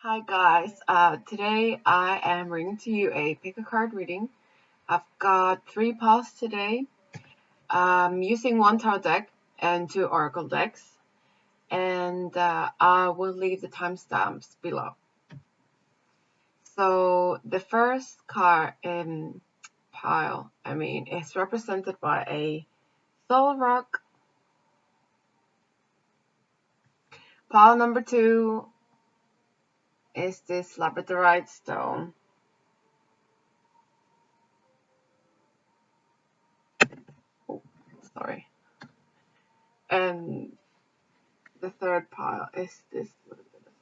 Hi guys, today I am reading to you a pick a card reading. I've got 3 piles today. I'm using one tarot deck and 2 oracle decks, and I will leave the timestamps below. So the first card in pile, is represented by a soul rock. Pile number 2 is this labradorite stone. Oh, sorry. And the third pile is this little bit of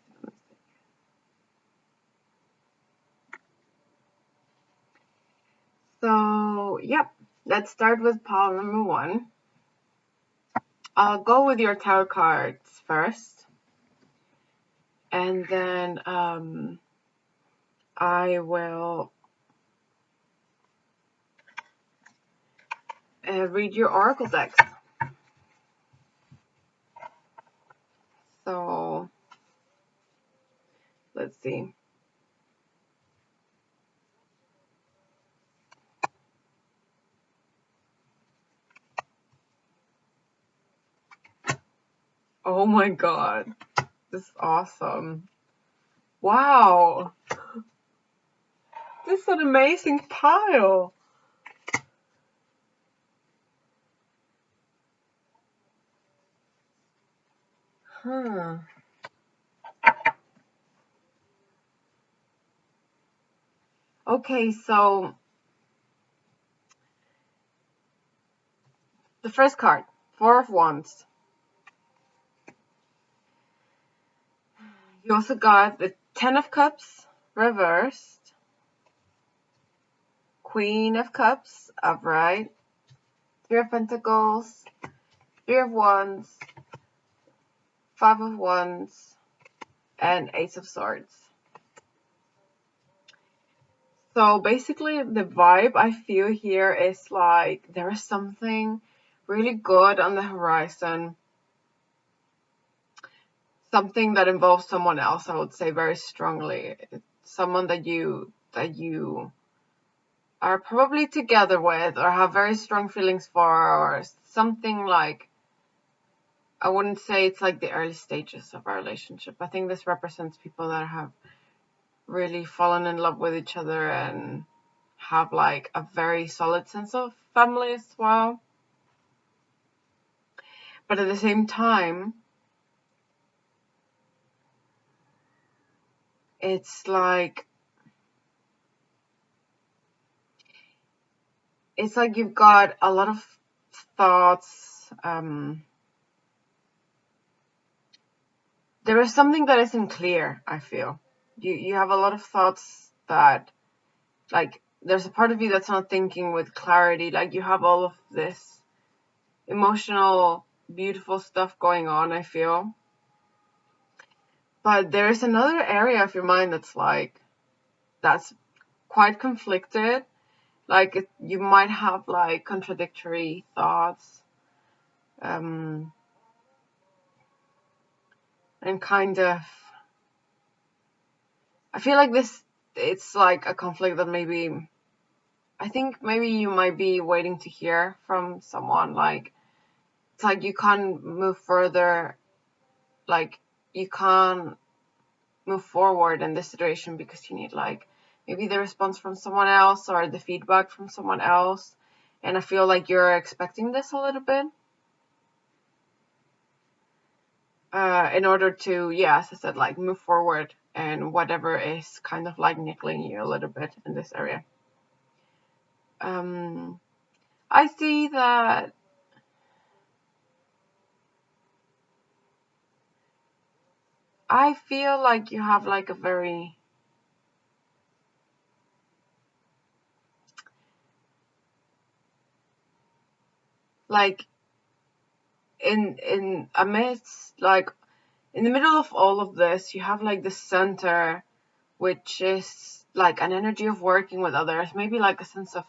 stone. So, yep, let's start with pile number 1. I'll go with your tarot cards first, and then I will read your oracle decks. So, let's see. Oh my god, this is awesome. Wow, this is an amazing pile. Huh. Okay, so the first card, 4 of Wands. You also got the 10 of Cups reversed, Queen of Cups upright, 3 of Pentacles, 3 of Wands, 5 of Wands, and Ace of Swords. So basically the vibe I feel here is like there is something really good on the horizon. Something that involves someone else, I would say very strongly. It's someone that you are probably together with or have very strong feelings for, or something like, I wouldn't say it's like the early stages of a relationship. I think this represents people that have really fallen in love with each other and have like a very solid sense of family as well. But at the same time, it's like you've got a lot of thoughts. There is something that isn't clear, I feel. You have a lot of thoughts that, like, there's a part of you that's not thinking with clarity. Like, you have all of this emotional, beautiful stuff going on, I feel. But there is another area of your mind that's quite conflicted. Like, you might have, like, contradictory thoughts. And kind of, I feel like it's like a conflict that I think maybe you might be waiting to hear from someone. Like, it's like you can't move further, like you can't move forward in this situation because you need like maybe the response from someone else or the feedback from someone else. And I feel like you're expecting this a little bit in order to, yeah, as I said, like move forward and whatever is kind of like niggling you a little bit in this area. I see that I feel like you have like a very like in amidst, like in the middle of all of this, you have like the center, which is like an energy of working with others, maybe like a sense of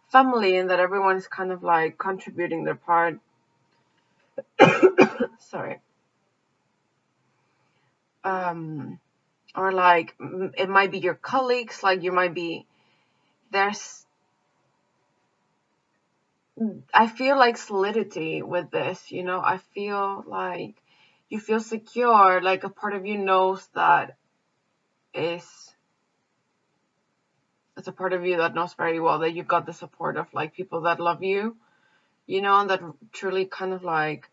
family, and that everyone is kind of like contributing their part. Sorry. or like it might be your colleagues, like you might be there's I feel like solidity with this, I feel like you feel secure, like a part of you knows that is it's a part of you that knows very well that you got the support of like people that love you, and that truly kind of like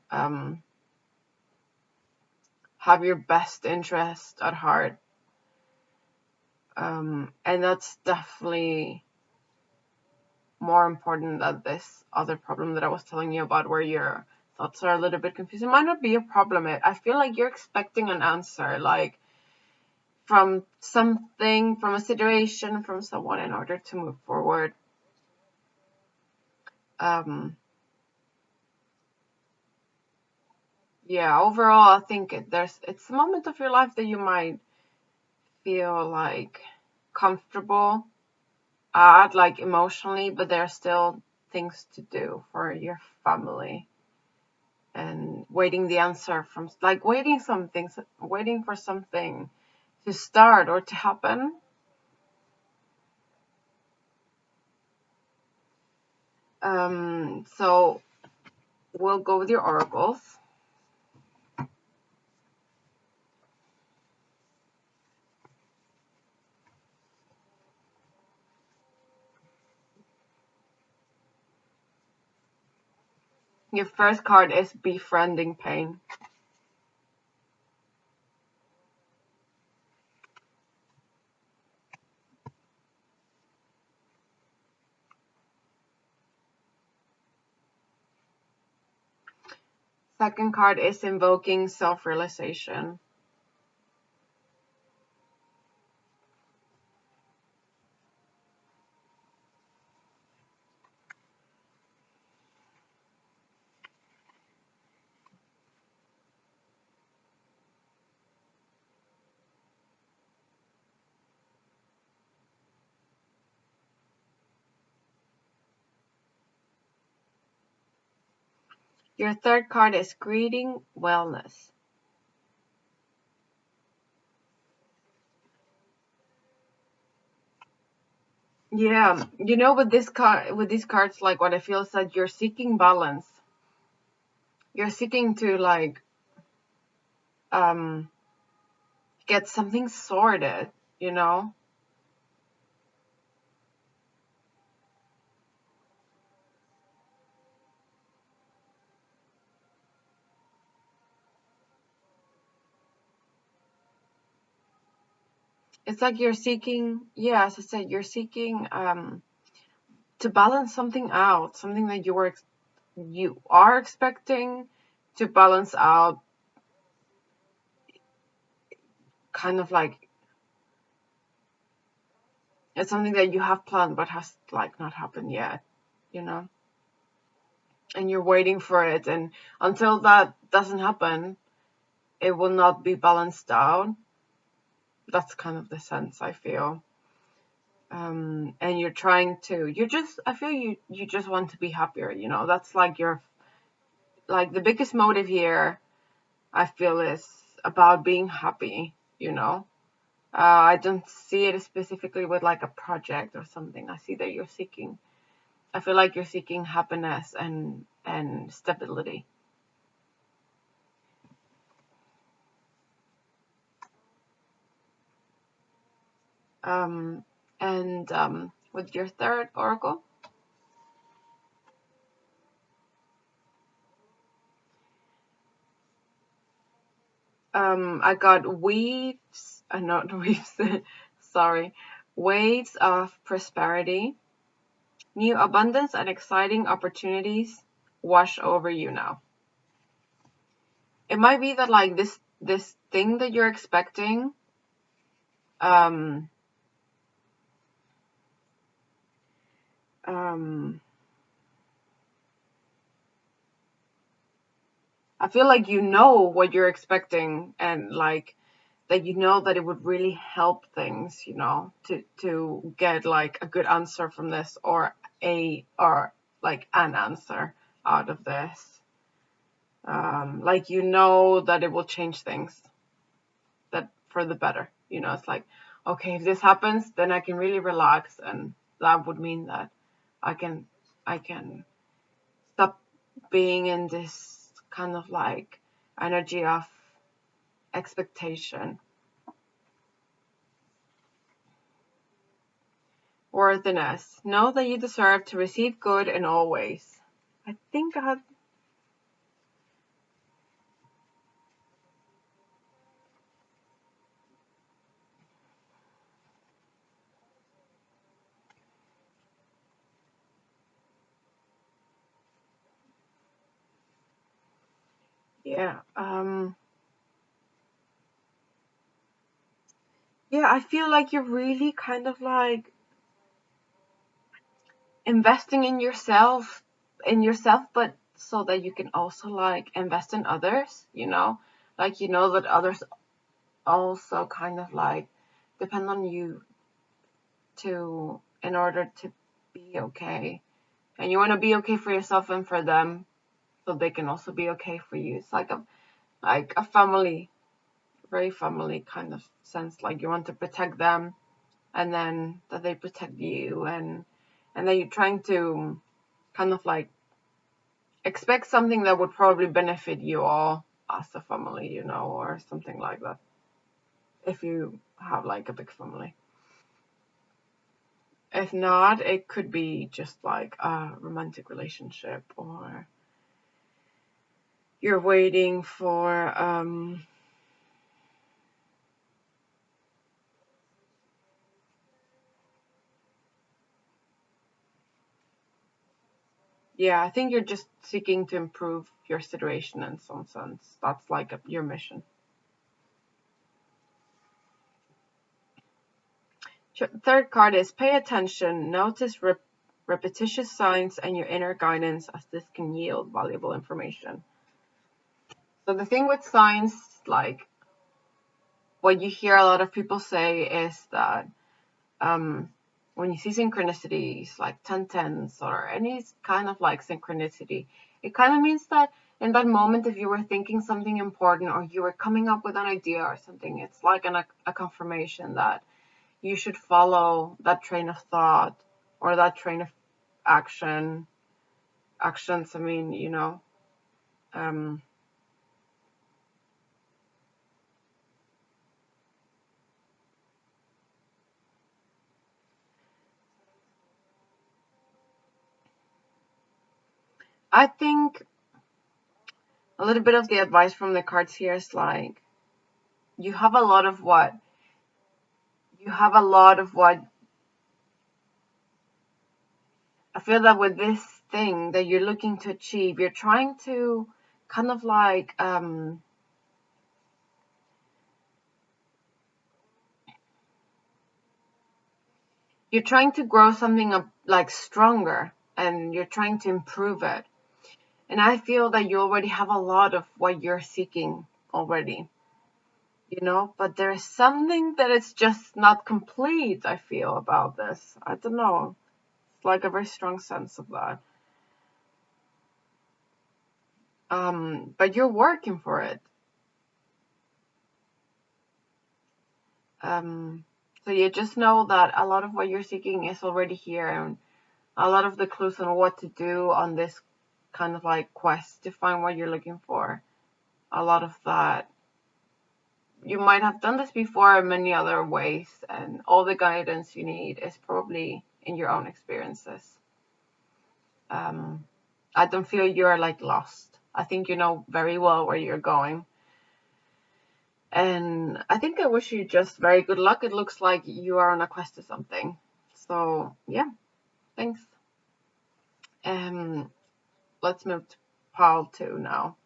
have your best interest at heart. And that's definitely more important than this other problem that I was telling you about, where your thoughts are a little bit confused. It might not be a problem. I feel like you're expecting an answer, like from something, from a situation, from someone in order to move forward. Um, yeah, overall, I think it's a moment of your life that you might feel like comfortable at, like emotionally, but there are still things to do for your family, and waiting the answer from like waiting for something to start or to happen. So we'll go with your oracles. Your first card is befriending pain. Second card is invoking self-realization. Your third card is greeting wellness. Yeah, with these cards, like what I feel is that you're seeking balance. You're seeking to like um get something sorted, you know? It's like you're seeking, yeah, as I said, you're seeking to balance something out, something that you are expecting to balance out, kind of like it's something that you have planned but has like not happened yet, you know? And you're waiting for it, and until that doesn't happen, it will not be balanced out. That's kind of the sense I feel. And you're trying to I feel you just want to be happier, that's like your like the biggest motive here, I feel, is about being happy, I don't see it specifically with like a project or something. I see that I feel like you're seeking happiness and stability. um and with your third oracle, I got weaves, not weaves, sorry, waves of prosperity. New abundance and exciting opportunities wash over you now. It might be that like this thing that you're expecting, um um I feel like what you're expecting, and like that that it would really help things, to get like a good answer from this, or like an answer out of this. Like that it will change things that for the better. It's like, okay, if this happens, then I can really relax, and that would mean that I can I can stop being in this kind of like energy of expectation. Worthiness. Know that you deserve to receive good in all ways. I think I have, yeah. Yeah, I feel like you're really kind of like investing in yourself, but so that you can also like invest in others, like that others also kind of like depend on you to in order to be okay. And you want to be okay for yourself and for them so they can also be okay for you. It's like a family, very family kind of sense. Like you want to protect them and then that they protect you, and then you're trying to kind of like expect something that would probably benefit you all as a family, or something like that. If you have like a big family. If not, it could be just like a romantic relationship, or you're waiting for yeah, I think you're just seeking to improve your situation in some sense. That's like your mission. Third card is pay attention, notice repetitious signs and your inner guidance, as this can yield valuable information. So the thing with signs, like what you hear a lot of people say is that um, when you see synchronicities like 1010s or any kind of like synchronicity, it kind of means that in that moment, if you were thinking something important or you were coming up with an idea or something, it's like a confirmation that you should follow that train of thought or that train of actions. I mean, um, I think a little bit of the advice from the cards here is like you have a lot of what you have a lot of what I feel that with this thing that you're looking to achieve, you're trying to kind of like you're trying to grow something up like stronger, and you're trying to improve it. And I feel that you already have a lot of what you're seeking already, but there's something that is just not complete, I feel, about this. I don't know. It's like a very strong sense of that. But you're working for it. Um, so you just know that a lot of what you're seeking is already here, and a lot of the clues on what to do on this kind of like quest to find what you're looking for. A lot of that. You might have done this before in many other ways, and all the guidance you need is probably in your own experiences. Um, I don't feel you're like lost. I think you know very well where you're going. And I think I wish you just very good luck. It looks like you are on a quest to something. So, yeah, thanks. Um, let's move to pile 2 now.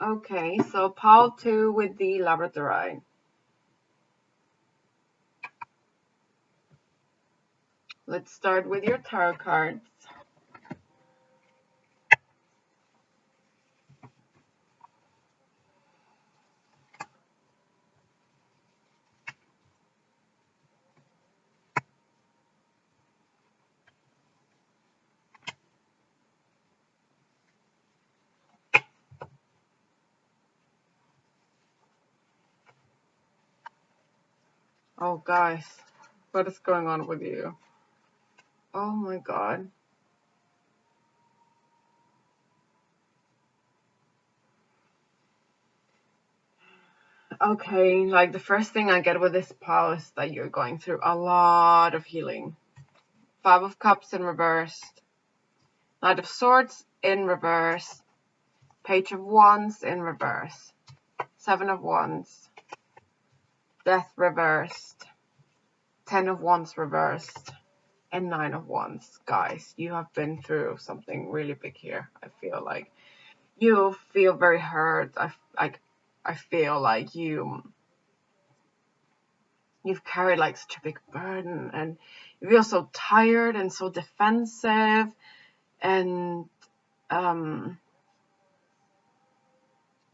Okay, so pile 2 with the Labradorite. Let's start with your tarot cards. Oh, guys, what is going on with you? Oh my god. Okay, like the first thing I get with this pile is that you're going through a lot of healing. 5 of Cups in reverse, Knight of Swords in reverse, Page of Wands in reverse, 7 of Wands, Death reversed, 10 of Wands reversed, and 9 of Wands. Guys, you have been through something really big here. I feel like you feel very hurt. I feel like you've carried like such a big burden, and you feel so tired and so defensive, and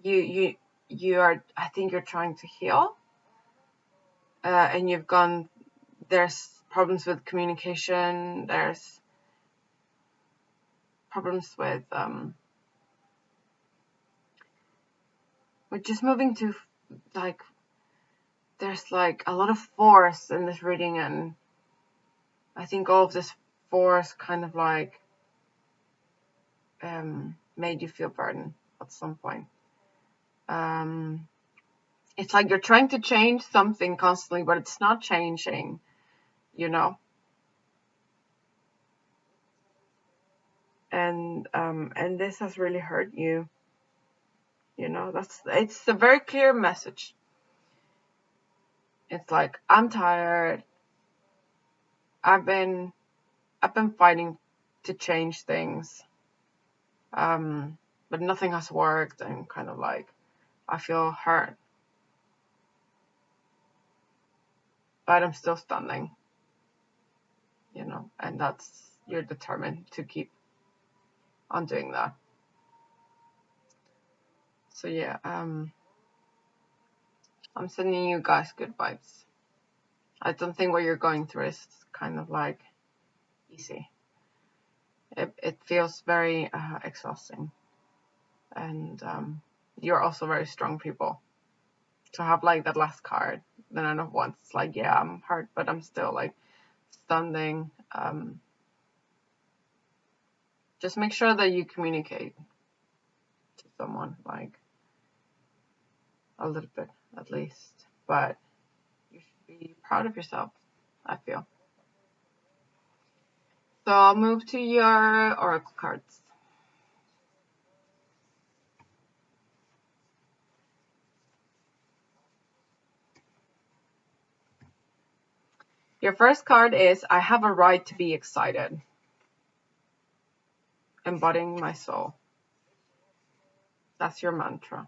you are, I think you're trying to heal, and there's problems with communication, there's problems with just moving to, like, there's like a lot of force in this reading, and I think all of this force kind of like made you feel burdened at some point. It's like you're trying to change something constantly, but it's not changing, you know. And this has really hurt you. You know, it's a very clear message. It's like, I'm tired. I've been fighting to change things, but nothing has worked, and kind of like I feel hurt, but I'm still standing. You know, and you're determined to keep on doing that. So yeah, I'm sending you guys good vibes. I don't think what you're going through is kind of like easy. It feels very exhausting, and you're also very strong people. To have like that last card, then I know once it's like, yeah, I'm hurt, but I'm still like standing. Just make sure that you communicate to someone, like a little bit at least, but you should be proud of yourself, I feel. So I'll move to your oracle cards. Your first card is I have a right to be excited. Embodying my soul. That's your mantra.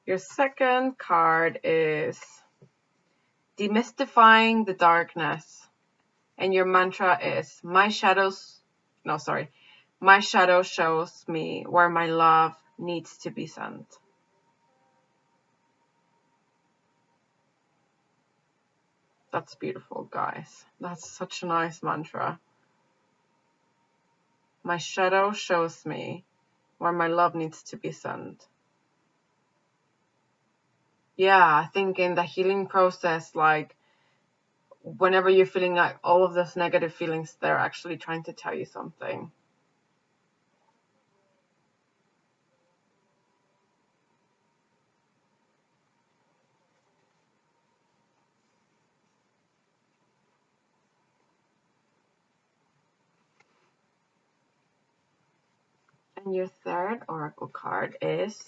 Your second card is demystifying the darkness. And your mantra is my shadow shows me where my love needs to be sent. That's beautiful, guys. That's such a nice mantra. My shadow shows me where my love needs to be sent. Yeah, I think in the healing process, like, whenever you're feeling like all of those negative feelings, they're actually trying to tell you something. And your third oracle card is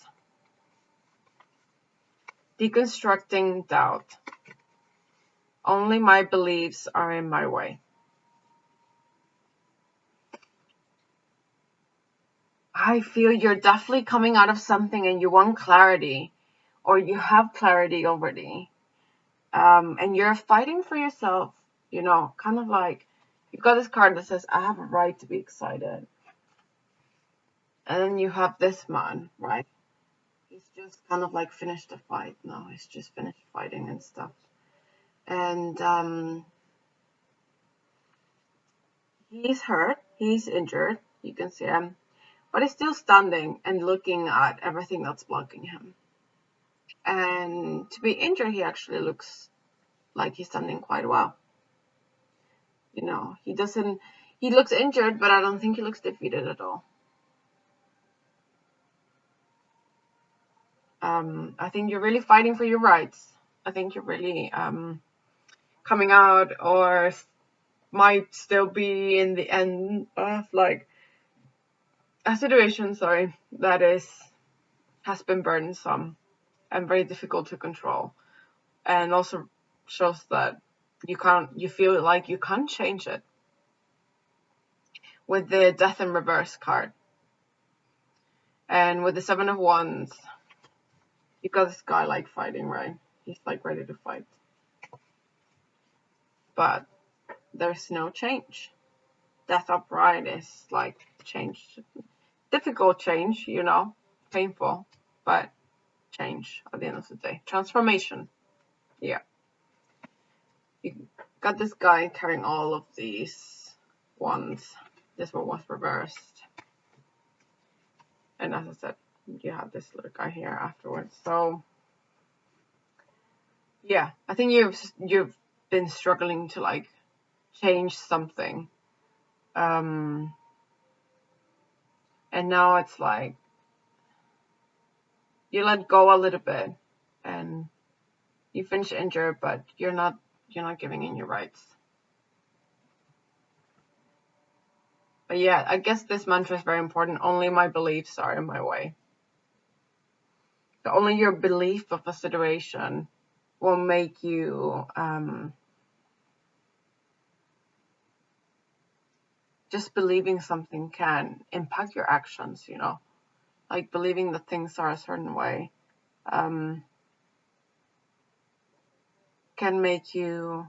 deconstructing doubt. Only my beliefs are in my way. I feel you're definitely coming out of something and you want clarity, or you have clarity already. And you're fighting for yourself, you know, kind of like you've got this card that says, I have a right to be excited. And then you have this man, right? He's just kind of like finished the fight now. He's just finished fighting and stuff. And he's hurt, he's injured, you can see him, but he's still standing and looking at everything that's blocking him. And to be injured, he actually looks like he's standing quite well. You know, he looks injured, but I don't think he looks defeated at all. I think you're really fighting for your rights. I think you're really coming out, or might still be in the end of like a situation, sorry, that has been burdensome and very difficult to control, and also shows that you feel like you can't change it. With the Death in Reverse card, and with the Seven of Wands, you got this guy like fighting, right? He's like ready to fight, but there's no change. Death upright is like change, difficult change, you know, painful, but change at the end of the day, transformation. Yeah, you got this guy carrying all of these wands. This one was reversed, and as I said, you have this little guy here afterwards. So yeah, I think you've been struggling to like change something, and now it's like you let go a little bit, and you finish injured, but you're not giving in your rights. But yeah, I guess this mantra is very important. Only my beliefs are in my way. So only your belief of a situation will make you just believing something can impact your actions, you know, like believing that things are a certain way can make you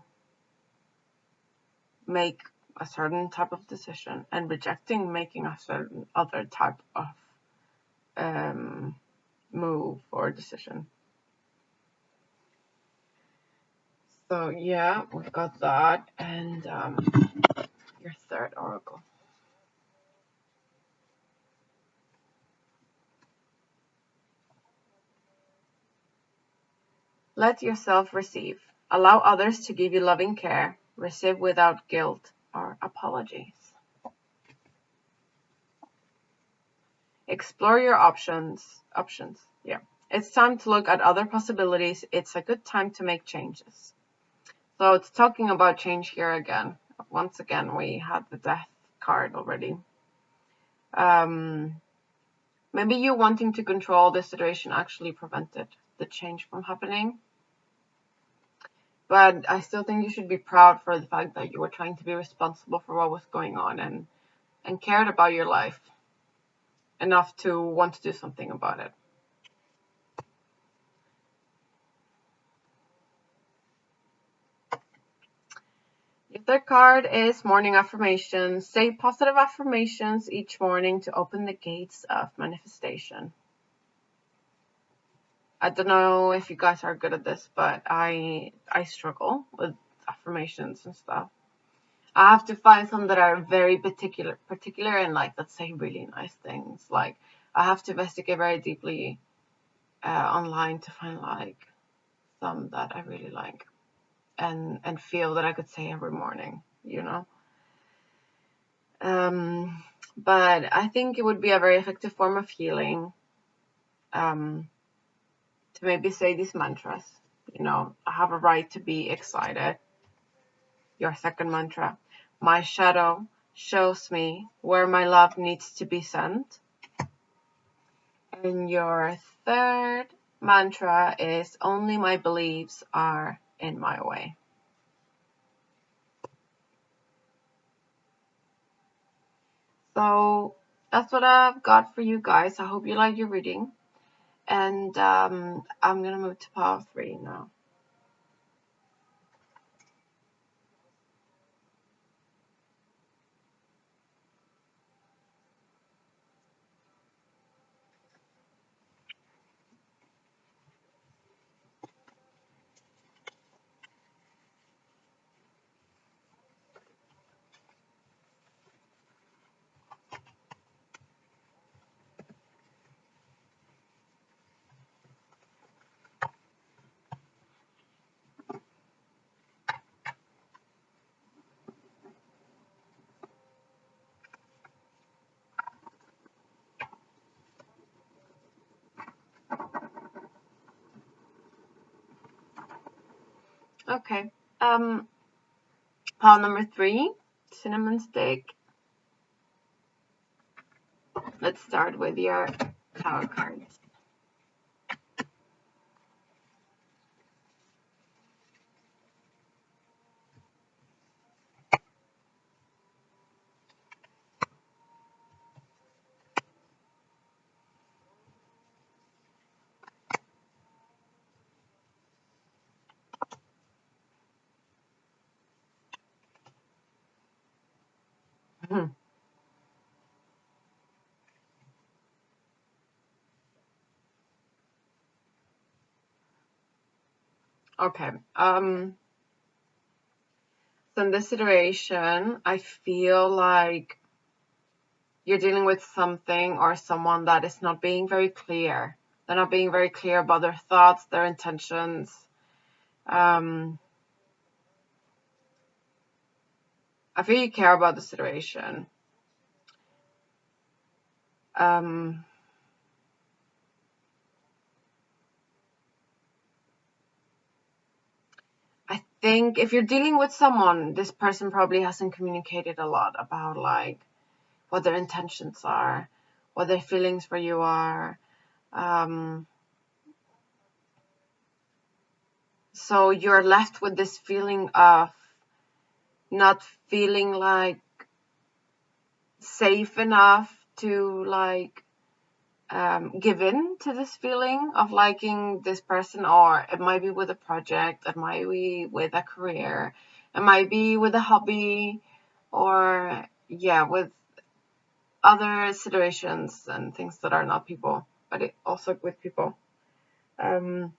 make a certain type of decision, and rejecting making a certain other type of move or decision. So yeah, we've got that, and your third oracle. Let yourself receive. Allow others to give you loving care. Receive without guilt or apologies. Explore your options. Yeah. It's time to look at other possibilities. It's a good time to make changes. So it's talking about change here again. Once again, we had the death card already. Maybe you wanting to control the situation actually prevented the change from happening. But I still think you should be proud for the fact that you were trying to be responsible for what was going on, and cared about your life enough to want to do something about it. Your third card is morning affirmations. Say positive affirmations each morning to open the gates of manifestation. I don't know if you guys are good at this, but I struggle with affirmations and stuff. I have to find some that are very particular and like that say really nice things. Like I have to investigate very deeply online to find like some that I really like and feel that I could say every morning, you know. But I think it would be a very effective form of healing to maybe say these mantras. You know, I have a right to be excited. Your second mantra, my shadow shows me where my love needs to be sent. And your third mantra is only my beliefs are in my way. So that's what I've got for you guys. I hope you like your reading. And I'm going to move to pile 3 now. Okay. Pile number 3, cinnamon stick. Let's start with your tower cards. Okay. So in this situation, I feel like you're dealing with something or someone that is not being very clear. They're not being very clear about their thoughts, their intentions. I feel you care about the situation. I think if you're dealing with someone, this person probably hasn't communicated a lot about like what their intentions are, what their feelings for you are. So you're left with this feeling of not feeling like safe enough to like give in to this feeling of liking this person, or it might be with a project, it might be with a career, it might be with a hobby, or yeah, with other situations and things that are not people, but it also with people. Um,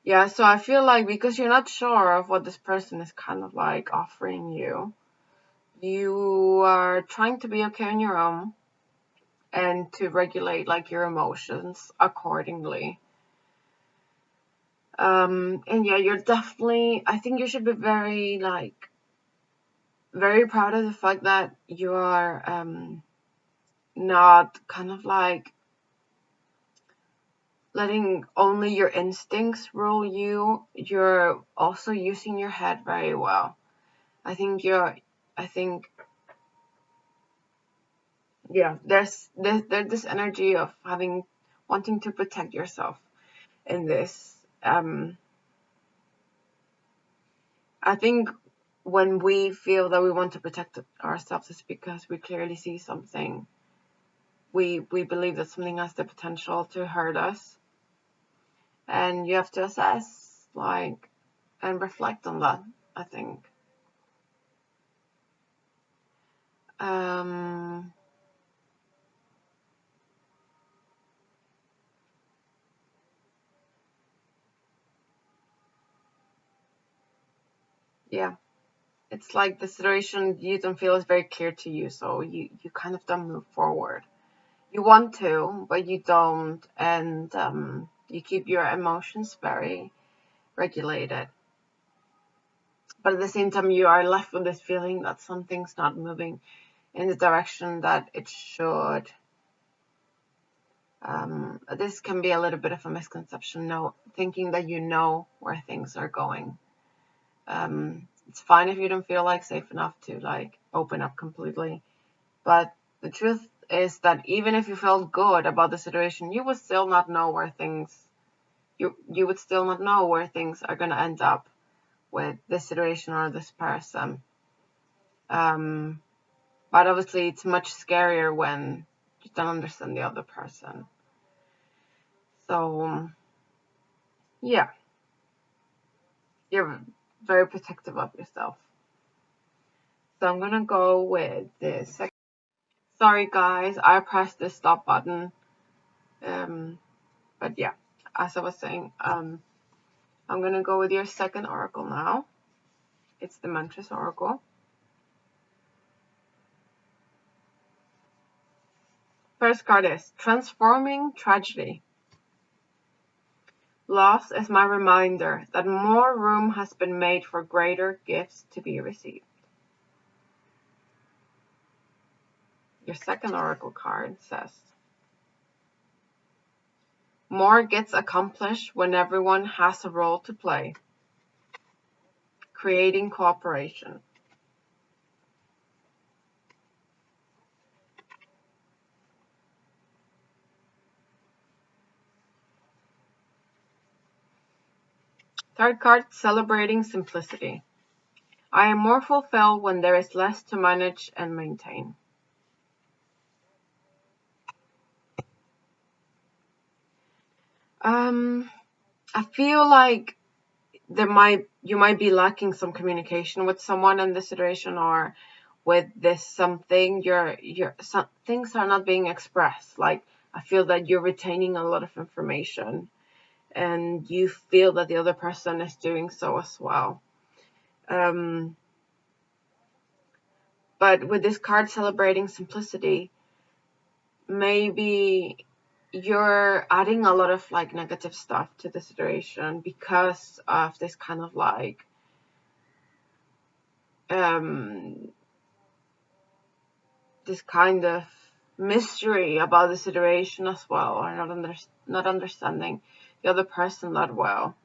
yeah, so I feel like because you're not sure of what this person is kind of like offering you, you are trying to be okay on your own and to regulate like your emotions accordingly. And yeah, you're definitely, I think you should be very like very proud of the fact that you are not kind of like letting only your instincts rule you. You're also using your head very well. I think I think yeah, there's this energy of wanting to protect yourself in this. I think when we feel that we want to protect ourselves, it's because we clearly see something. We believe that something has the potential to hurt us, and you have to assess like and reflect on that, I think. Um, yeah, it's like the situation you don't feel is very clear to you, so you kind of don't move forward. You want to, but you don't, and you keep your emotions very regulated. But at the same time, you are left with this feeling that something's not moving in the direction that it should. This can be a little bit of a misconception, no, thinking that you know where things are going. It's fine if you don't feel like safe enough to like open up completely, but the truth is that even if you felt good about the situation, you would still not know where you would still not know where things are gonna end up with this situation or this person. Um, but obviously, it's much scarier when you don't understand the other person. So yeah, you're very protective of yourself. So I'm gonna go with this. Sorry guys, I pressed the stop button. Um, but yeah, as I was saying, I'm gonna go with your second oracle now. It's the Mantras oracle. First card is Transforming Tragedy. Loss is my reminder that more room has been made for greater gifts to be received. Your second oracle card says, more gets accomplished when everyone has a role to play. creating cooperation. Third card, celebrating simplicity. I am more fulfilled when there is less to manage and maintain. I feel like you might be lacking some communication with someone in this situation, or with this something some things are not being expressed. Like, I feel that you're retaining a lot of information, and you feel that the other person is doing so as well. But with this card, celebrating simplicity, maybe you're adding a lot of like negative stuff to the situation because of this kind of like this kind of mystery about the situation as well, or not understanding the other person that well.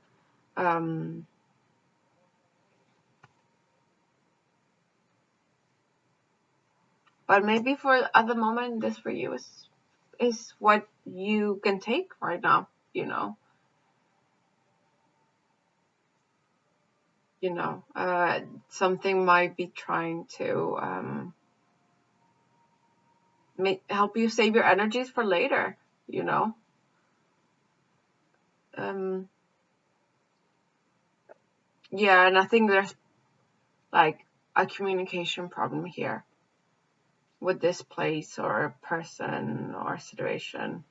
But maybe for at the moment, this for you is what you can take right now. Something might be trying to help you save your energies for later. You know. Yeah, and I think there's like a communication problem here with this place or person or situation.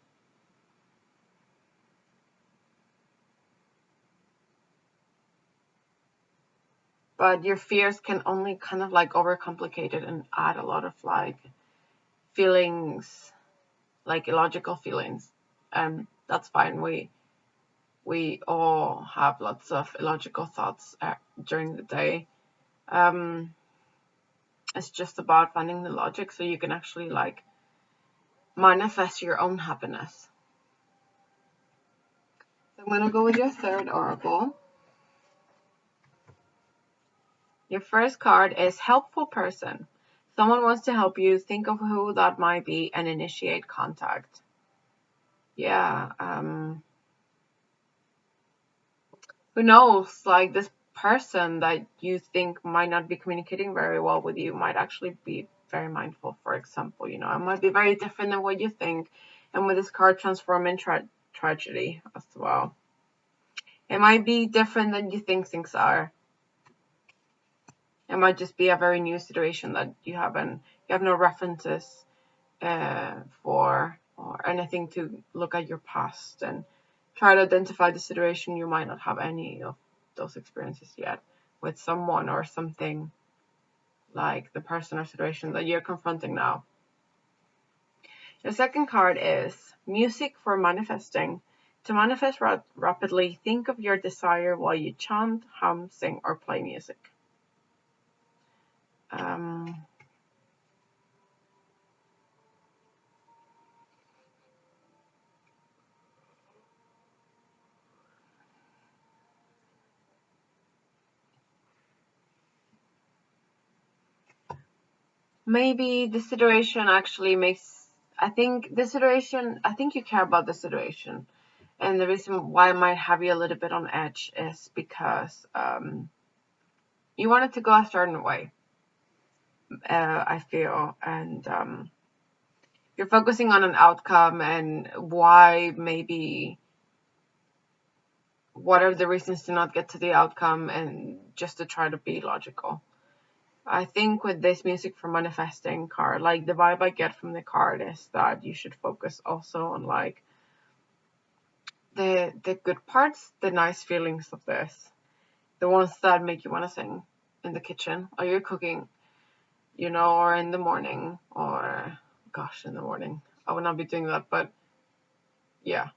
But your fears can only kind of like overcomplicate it and add a lot of like feelings, like illogical feelings. That's fine. We all have lots of illogical thoughts during the day. It's just about finding the logic so you can actually like manifest your own happiness. So I'm gonna go with your third oracle. Your first card is helpful person. Someone wants to help you. Think of who that might be and initiate contact. Yeah. Who knows? Like, this person that you think might not be communicating very well with you might actually be very mindful, for example. It might be very different than what you think. And with this card, transforming tragedy as well. It might be different than you think things are. It might just be a very new situation that you have no references for, or anything to look at your past and try to identify the situation. You might not have any of those experiences yet with someone or something, like the person or situation that you're confronting now. The second card is music for manifesting. To manifest rapidly, think of your desire while you chant, hum, sing, or play music. Maybe the situation actually I think you care about the situation. And the reason why I might have you a little bit on edge is because you want it to go a certain way, I feel. And you're focusing on an outcome and why maybe what are the reasons to not get to the outcome and just to try to be logical. I think with this music for manifesting card, like the vibe I get from the card is that you should focus also on like the good parts, the nice feelings of this, the ones that make you want to sing in the kitchen or you're cooking, or in the morning, or gosh, in the morning. I would not be doing that, but yeah,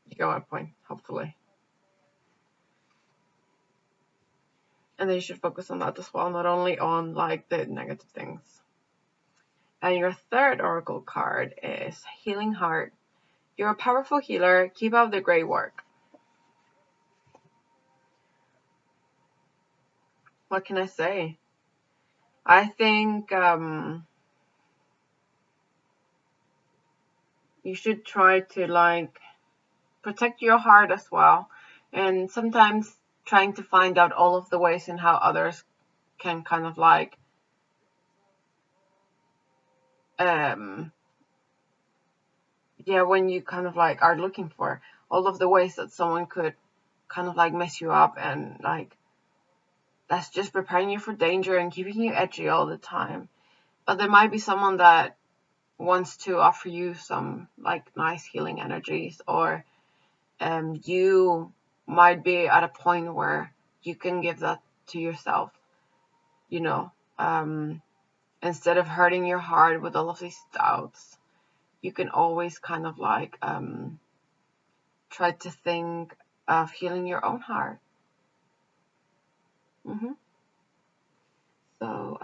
you get my point, hopefully. And then you should focus on that as well, not only on like the negative things. And your third oracle card is Healing Heart. You're a powerful healer. Keep up the great work. what can I say? I think you should try to like protect your heart as well, and sometimes trying to find out all of the ways in how others can kind of like um yeah, when you kind of like are looking for all of the ways that someone could kind of like mess you up, and like that's just preparing you for danger and keeping you edgy all the time. But there might be someone that wants to offer you some like nice healing energies, or you might be at a point where you can give that to yourself, you know, instead of hurting your heart with all of these doubts. You can always kind of like try to think of healing your own heart. hmm So,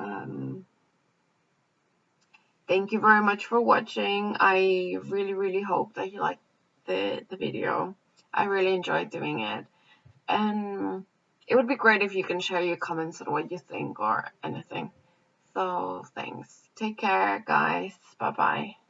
thank you very much for watching. I really, really hope that you liked the video. I really enjoyed doing it. And it would be great if you can share your comments on what you think or anything. So, thanks. Take care, guys. Bye bye.